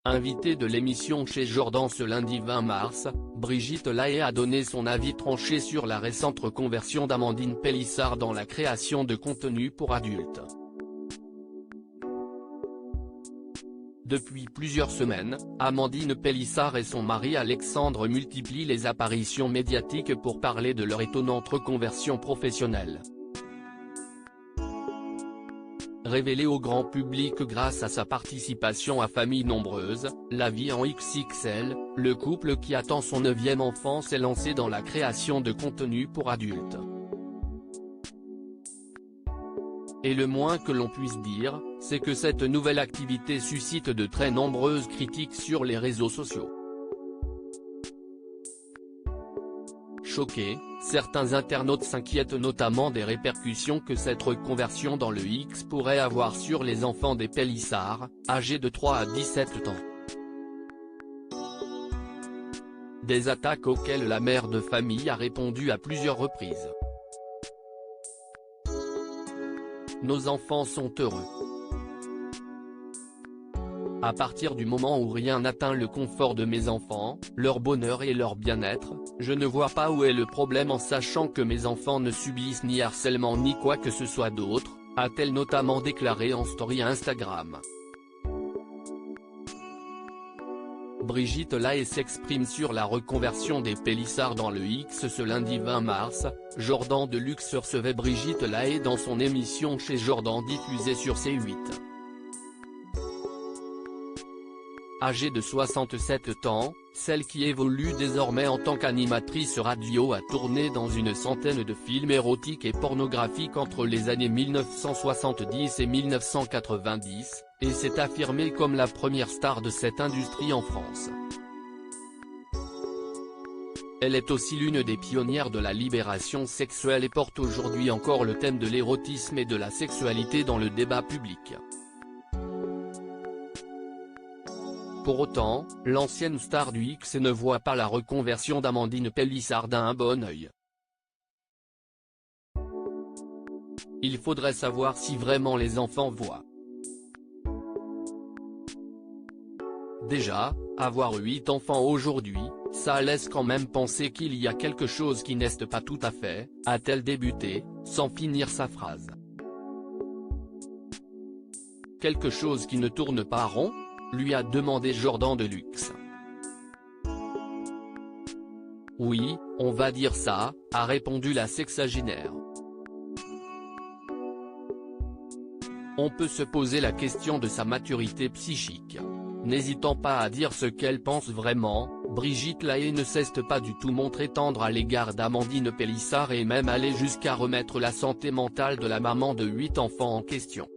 Invitée de l'émission chez Jordan ce lundi 20 mars, Brigitte Lahaie a donné son avis tranché sur la récente reconversion d'Amandine Pélissard dans la création de contenu pour adultes. Depuis plusieurs semaines, Amandine Pélissard et son mari Alexandre multiplient les apparitions médiatiques pour parler de leur étonnante reconversion professionnelle. Révélée au grand public grâce à sa participation à Famille Nombreuse, La Vie en XXL, le couple qui attend son 9e enfant s'est lancé dans la création de contenu pour adultes. Et le moins que l'on puisse dire, c'est que cette nouvelle activité suscite de très nombreuses critiques sur les réseaux sociaux. Choqués, certains internautes s'inquiètent notamment des répercussions que cette reconversion dans le X pourrait avoir sur les enfants des Pélissard, âgés de 3 à 17 ans. Des attaques auxquelles la mère de famille a répondu à plusieurs reprises. Nos enfants sont heureux. À partir du moment où rien n'atteint le confort de mes enfants, leur bonheur et leur bien-être, je ne vois pas où est le problème en sachant que mes enfants ne subissent ni harcèlement ni quoi que ce soit d'autre, a-t-elle notamment déclaré en story Instagram. Brigitte Lahaie s'exprime sur la reconversion des Pélissard dans le X ce lundi 20 mars, Jordan Deluxe recevait Brigitte Lahaie dans son émission chez Jordan diffusée sur C8. Âgée de 67 ans, celle qui évolue désormais en tant qu'animatrice radio a tourné dans une centaine de films érotiques et pornographiques entre les années 1970 et 1990, et s'est affirmée comme la première star de cette industrie en France. Elle est aussi l'une des pionnières de la libération sexuelle et porte aujourd'hui encore le thème de l'érotisme et de la sexualité dans le débat public. Pour autant, l'ancienne star du X ne voit pas la reconversion d'Amandine Pélissard d'un bon œil. Il faudrait savoir si vraiment les enfants voient. Déjà, avoir 8 enfants aujourd'hui, ça laisse quand même penser qu'il y a quelque chose qui n'est pas tout à fait, a-t-elle débuté, sans finir sa phrase. Quelque chose qui ne tourne pas rond ? Lui a demandé Jordan Deluxe. Oui, on va dire ça, a répondu la sexagénaire. On peut se poser la question de sa maturité psychique. N'hésitant pas à dire ce qu'elle pense vraiment, Brigitte Lahaie ne cesse pas du tout montrer tendre à l'égard d'Amandine Pélissard et même aller jusqu'à remettre la santé mentale de la maman de 8 enfants en question.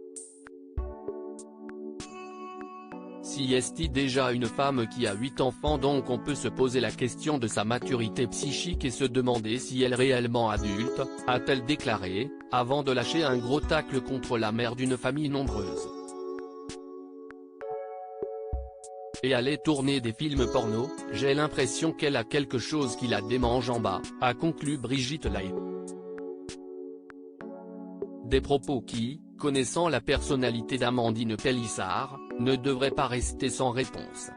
Si est déjà une femme qui a 8 enfants, donc on peut se poser la question de sa maturité psychique et se demander si elle est réellement adulte, a-t-elle déclaré, avant de lâcher un gros tacle contre la mère d'une famille nombreuse. Et aller tourner des films porno, j'ai l'impression qu'elle a quelque chose qui la démange en bas, a conclu Brigitte Lahaie. Des propos qui, connaissant la personnalité d'Amandine Pélissard, ne devraient pas rester sans réponse.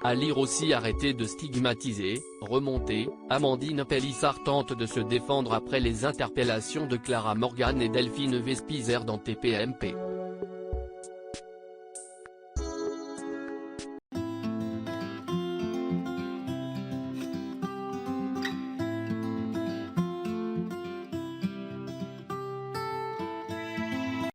À lire aussi Arrêtez de stigmatiser, remontez, Amandine Pélissard tente de se défendre après les interpellations de Clara Morgan et Delphine Vespizer dans TPMP.